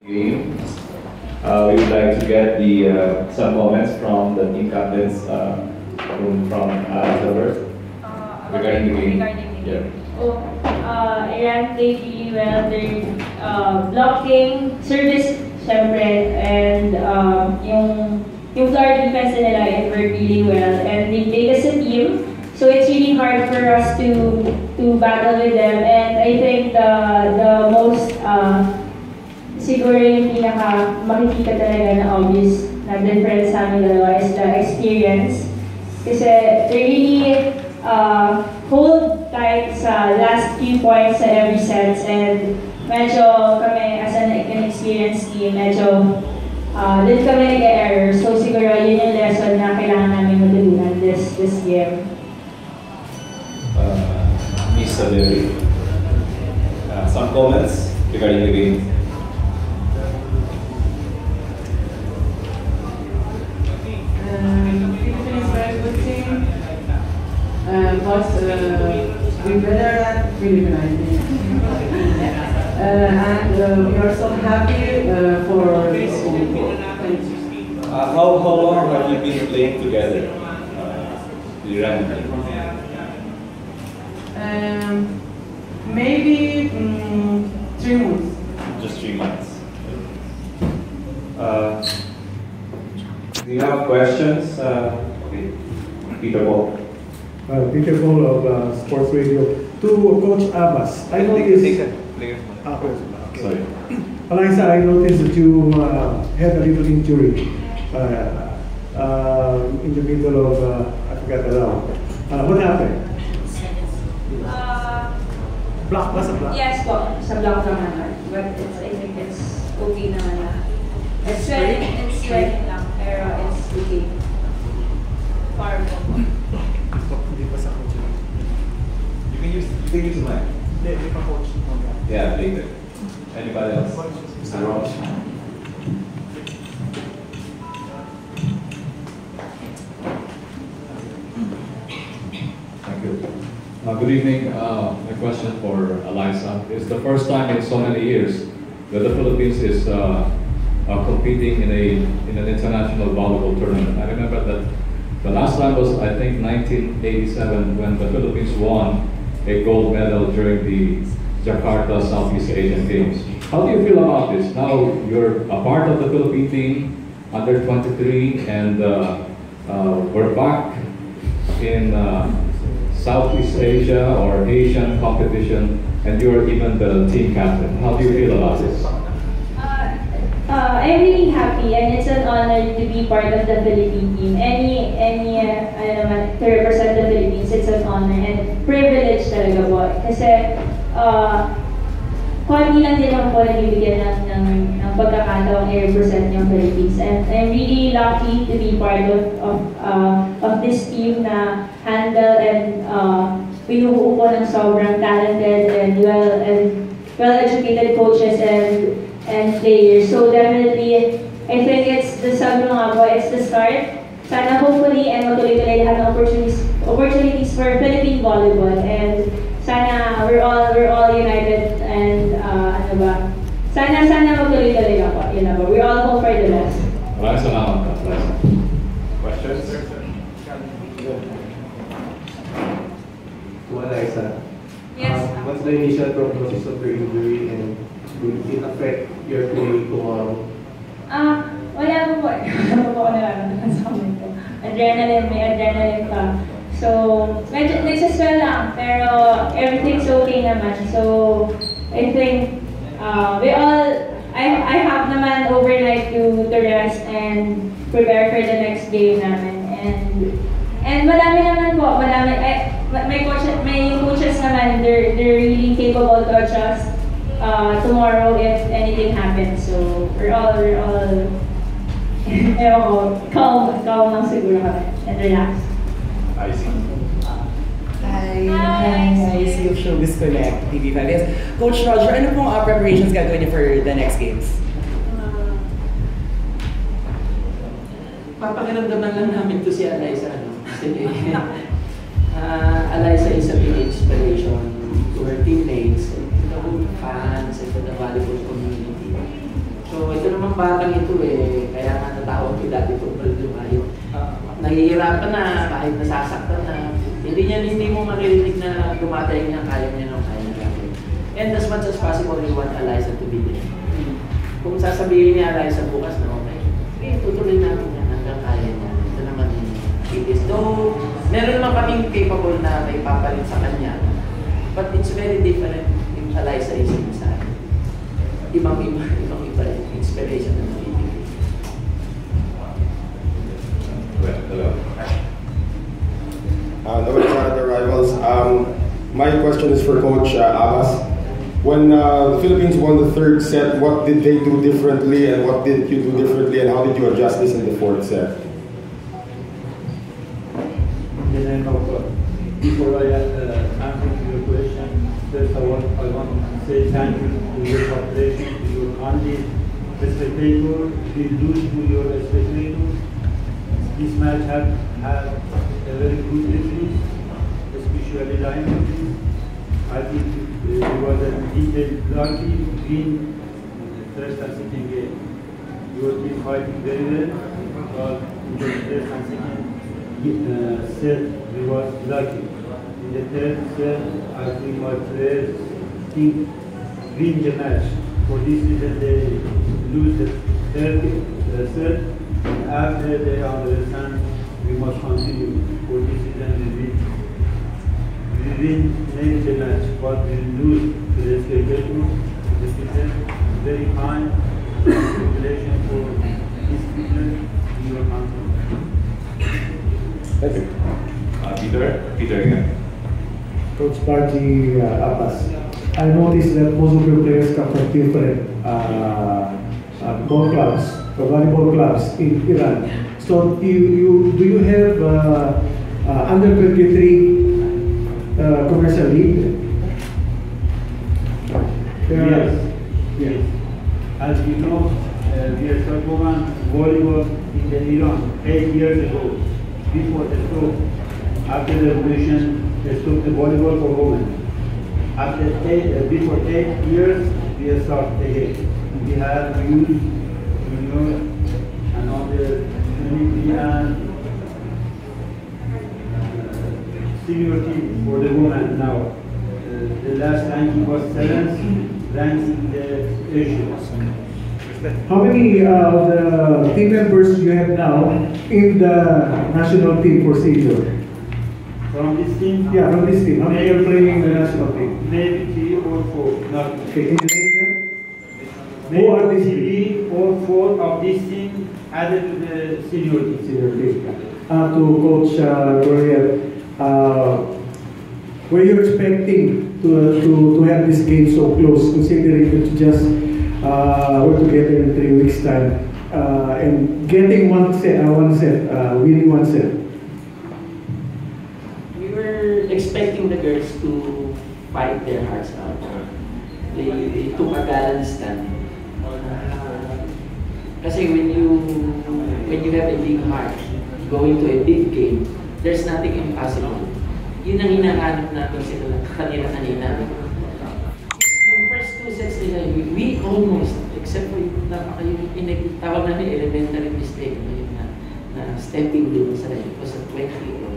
Game. We would like to get the some comments from the team captains from the first regarding the game. Iran played really well. Their blocking, service, syempre, and yung floor defense nila, it worked really well. And they played as a team, so it's really hard for us to battle with them. And I think the most siguro yung pinaka makikita talaga na obvious na difference sa amin dalawa is the experience. Kasi they really hold tight sa last few points sa every sets, and medyo kami as an experienced team, medyo din kami nag-error. So siguro yun yung lesson na kailangan namin matutunan this game. Mr. Derry, some comments regarding the game. Philippines very good team. Plus, we better at Philippines, I think. And we are so happy for this goal. How long have you been playing together? Maybe 3 months. Just 3 months. Do you have questions? Okay. Peter Paul. Peter Paul of Sports Radio. To Coach Abbas, I noticed. Sorry. Alyssa, I noticed that you had a little injury in the middle of, I forgot the round. What happened? Block, was it block? Yes po, sa block naman. But I think it's okay naman na. It's sweating lang, pero it's okay. Far po. You can use the mic. Yeah, later. Anybody else? Mr. Ross. Thank you. Good evening. My question for Alyssa. It's the first time in so many years that the Philippines is competing in an international volleyball tournament. I remember that the last time was, I think, 1987 when the Philippines won a gold medal during the Jakarta Southeast Asian Games. How do you feel about this? Now you're a part of the Philippine team, under 23, and we're back in Southeast Asia or Asian competition, and you're even the team captain. How do you feel about this? I'm really happy, and it's an honor to be part of the Philippine team. To represent the Philippines, it's an honor and privilege talaga po. Kasi konti lang din ako nabibigyan ng pagkakataong i-represent yung Philippines. And I'm really lucky to be part of this team na handle and pinubuo ko ng sobrang talented and well-educated coaches and players. So definitely, I think it's the sabi mo nga po, it's the start. Sana hopefully and matuloy-tuloy lahat ng opportunities for Philippine volleyball, and sana we're all united and sana magtuloy-tuloy ako. Yun na po. We all hope for the best. Maraming salamat. Questions? To Alyssa. Yes. What's the initial prognosis of your injury, and will it affect your play tomorrow? Wala po po. Wala po ako nararamdaman sa comment ko. May adrenaline pa. So, medyo nagsaswell lang, pero everything's okay naman. So, I think I have naman overnight to rest and prepare for the next game namin. And madami naman po, may coaches naman, they're really capable to adjust tomorrow if anything happens. So we're all calm lang siguro kami and relax. I see. Hi, see of Showbiz Connect, TV5. Yes. Coach Roger, ano pong preparations gagawin niyo for the next games? Papakiramdaman lang namin to si Alyssa. Kasi Alyssa is a big inspiration to her teammates, to the whole fans, and to the volleyball community. So mga batang ito kaya nga natawag ko dati tungkol lumayo. Nahihirapan na, kahit nasasaktan na, hindi mo maririnig na dumatay niya, kaya niya gagawin. And as much as possible, we want Eliza to be there. Kung sasabihin niya Eliza bukas na okay, tutuloy natin yan hanggang kaya niya. Ito naman it is. Though, meron naman kaming capable na may papalit sa kanya, but it's very different if Eliza is inside. Ibang-iba inspiration na nabibigay. Hello. Noel Chad, the Rivals. My question is for Coach Abbas. When the Philippines won the third set, what did they do differently and what did you do differently and how did you adjust this in the fourth set? Before I answer your question, first I want to say thank you to your cooperation, to your only spectator, we lose to your spectators. This match had a very good referees, especially line referees. I think it was a detailed lucky between first and second game. Your team fighting very well, but in the first and second set we was lucky. In the third set, I think my players win the match. For this reason they lose the third set. After they understand, we must continue. For this reason, we win maybe the match, but we lose to the spectators. This is very kind congratulations for this people in your country. Thank you. Peter again. Coach Barji Abbas, I noticed that most of your players come from different ball clubs, volleyball clubs in Iran. So do you have under 23 commercial league? Yes. As you know, we are performing volleyball in the Iran 8 years ago. Before the stroke, after the revolution, they took the volleyball for women. After before 8 years, we start again. We have youth, junior, and other 23 and senior team for the women now. The last ranking was 7th, ranked in the Asia. How many of the team members you have now in the national team for senior? From this team? Yeah, from this team. How many are playing in the national team? Maybe 3 or 4. Not Okay, can you name them? maybe Who are these 3 or 4 of this team added to the senior team. Senior team. To Coach Gabriel, were you expecting to have this game so close, considering that you just were together in 3 weeks' time and getting winning one set? We were expecting the girls to fight their hearts out. They took a gallant stand. Kasi when you have a big heart, going to a big game, there's nothing impossible. Yun ang hinahanap natin sila kanina. Yung first 2 sets nila, we almost, except for yung tawag namin elementary mistake na stepping dun sa it was a 20 or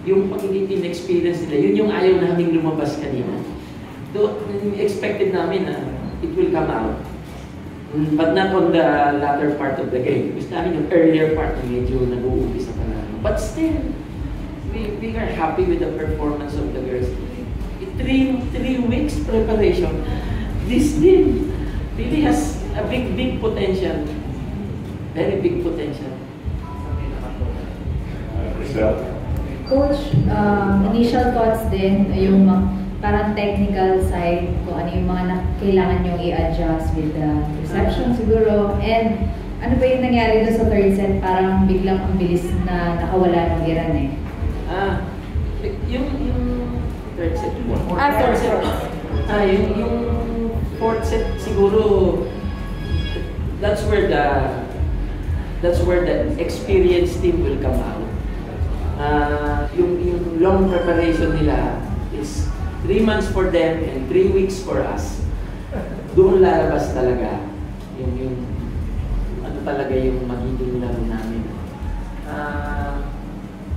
yung pagiging inexperience nila, yun yung ayaw naming lumabas kanina. So, expected namin na it will come out. But not on the latter part of the game. Gusto namin yung earlier part na medyo nag-uumpisa pa lang. But still, we are happy with the performance of the girls. 3 weeks preparation. This team really has a big potential. Very big potential. Coach, initial thoughts din, yung parang technical side, kung ano yung mga kailangan nyo i-adjust with the reception siguro. And ano ba yung nangyari doon sa third set? Parang biglang ang bilis na nakawala ng Iran eh. Yung third set. Fourth set. Yung fourth set siguro that's where the experienced team will come out. Yung long preparation nila is 3 months for them and 3 weeks for us. Doon lalabas talaga yung talaga yung magiging laro namin.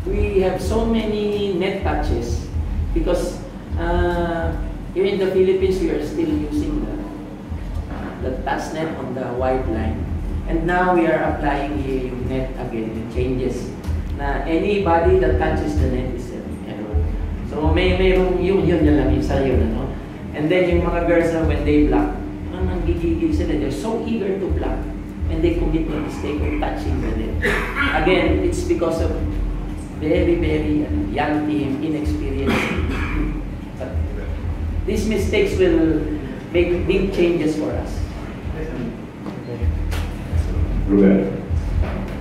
We have so many net touches because here in the Philippines we are still using the touch net on the wide line. And now we are applying here yung net again. It changes na anybody that touches the net is an error. So mayroong yun lang, isa yun, ano? And then yung mga girls na when they block, nanggigigil sila, they're so eager to block and they commit the mistake of touching the net. Again, it's because of very young team, inexperienced. But these mistakes will make big changes for us. Ruben.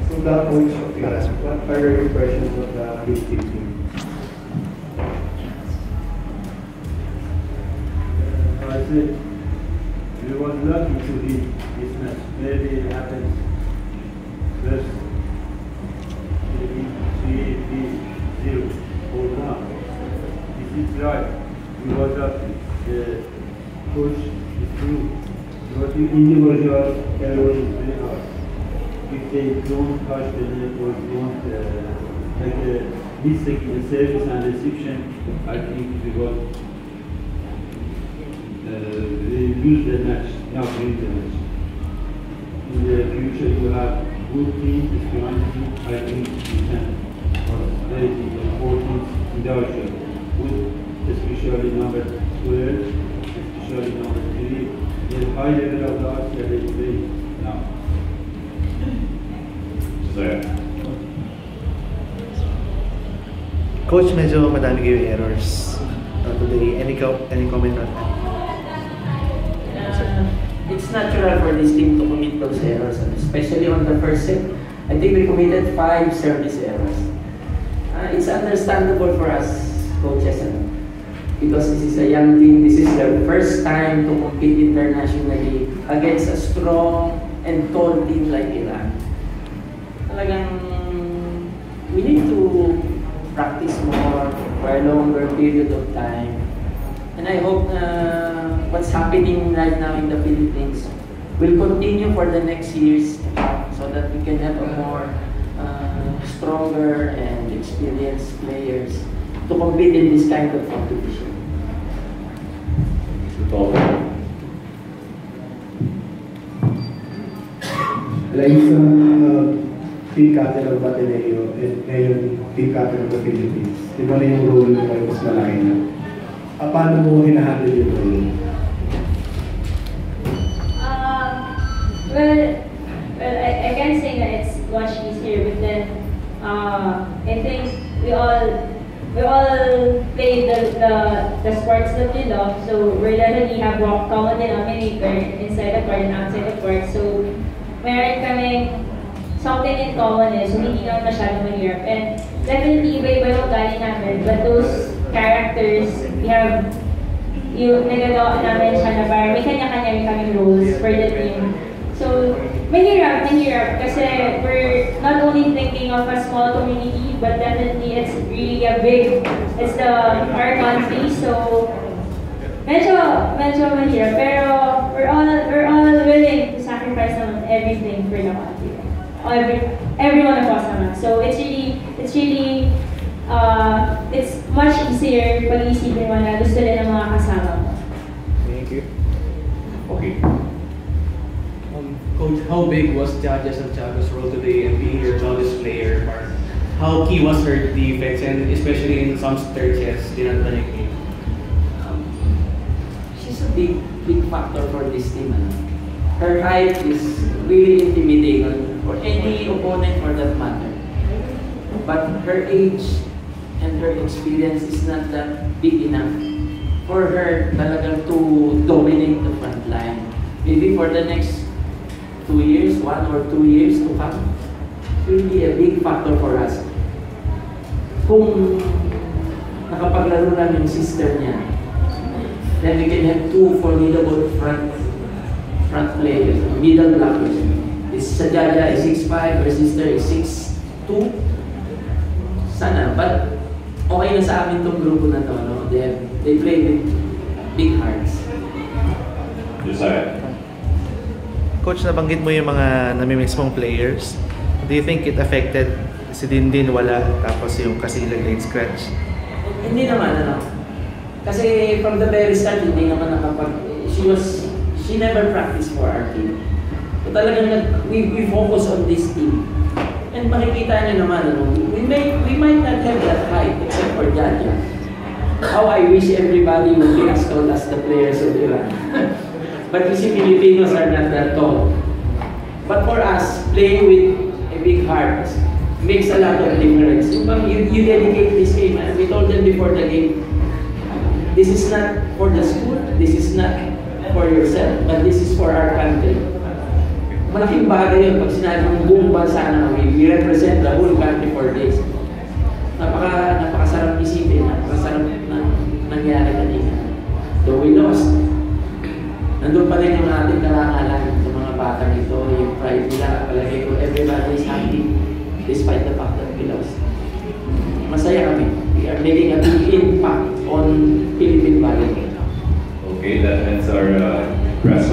From that point of view, what are your impressions of the big team? I said, we were lucky to win this match. Maybe it happens first, maybe 3-0 or 1. This is right. We were lucky. The coach is true. But individual errors is very hard. If they don't touch the net or don't make a mistake in service and reception, I think we got we lose the match, not win the match. In the future, you have good teams, strong teams. I think we can very important in our show. Good, especially number 12, especially number 3. The high level of the arts that they play now. Coach, medyo madami kayo errors today. Any comment on that? It's natural for this team to commit those errors, especially on the first set. I think we committed 5 service errors. It's understandable for us coaches, because this is a young team. This is their first time to compete internationally against a strong and tall team like Iran. Talagang we need to practice more for a longer period of time. And I hope what's happening right now in the Philippines will continue for the next years so that we can have a more stronger and experienced players to compete in this kind of competition. Liza, team captain of Bateneo and ngayon team captain of the Philippines. Di ba na yung role mo ay mas malaki na? Paano mo hinahandle yung role? Well, I can't say that it's much easier, but then I think we all play the sports that we love, so we definitely have common denominator inside the court and outside the court. So meron kaming something in common so hindi naman masyadong mahirap. And definitely iba-iba yung ugali namin, but those characters, we have yung nagagawa namin siya na parang may kanya-kanya rin kaming roles for the team. So, mahirap kasi we're not only thinking of a small community, but definitely it's really it's our country, so medyo mahirap, pero we're all willing to sacrifice on everything for the country. Every one of us naman. So it's much easier pag isipin mo na gusto nila mga kasama mo. Thank you. Okay. Coach, how big was Jaja Santiago's role today in being your tallest player? Or how key was her defense, and especially in some stretches, dinantanig game? She's a big factor for this team. Her height is really intimidating for any opponent for that matter. But her age and her experience is not that big enough for her talagang to dominate the front line. Maybe for the next 2 years, 1 or 2 years to come, it will be a big factor for us. Kung nakapaglaro lang yung sister niya, then we can have 2 formidable front players, middle blockers. Sa Jaja is 6'5", her sister is 6'2". Sana, but okay na sa amin tong grupo na to, no? They play with big hearts. Josiah. Coach, nabanggit mo yung mga namimiss mong players. Do you think it affected si Dindin wala, tapos yung Casilag late scratch? Hindi naman, ano. Kasi from the very start, hindi naman she never practiced for our team. So talagang we focus on this team. And makikita niyo naman, ano, we might not have that height except for Jaja. How I wish everybody would be as tall as the players of Iran. But you see, Filipinos are not that tall. But for us, playing with a big heart makes a lot of difference. You dedicate this game. And we told them before the game, this is not for the school, this is not for yourself, but this is for our country. Malaking bagay yun pag sinabi ng buong bansa na we represent the whole country for this. Napakasarap isipin, napakasarap na nangyari kanina. Though we lost, nandun pa rin yung ating karangalan sa mga batang ito, yung pride nila, palagay ko, everybody is happy despite the fact that we lost. Masaya kami. We are making a big impact on Philippine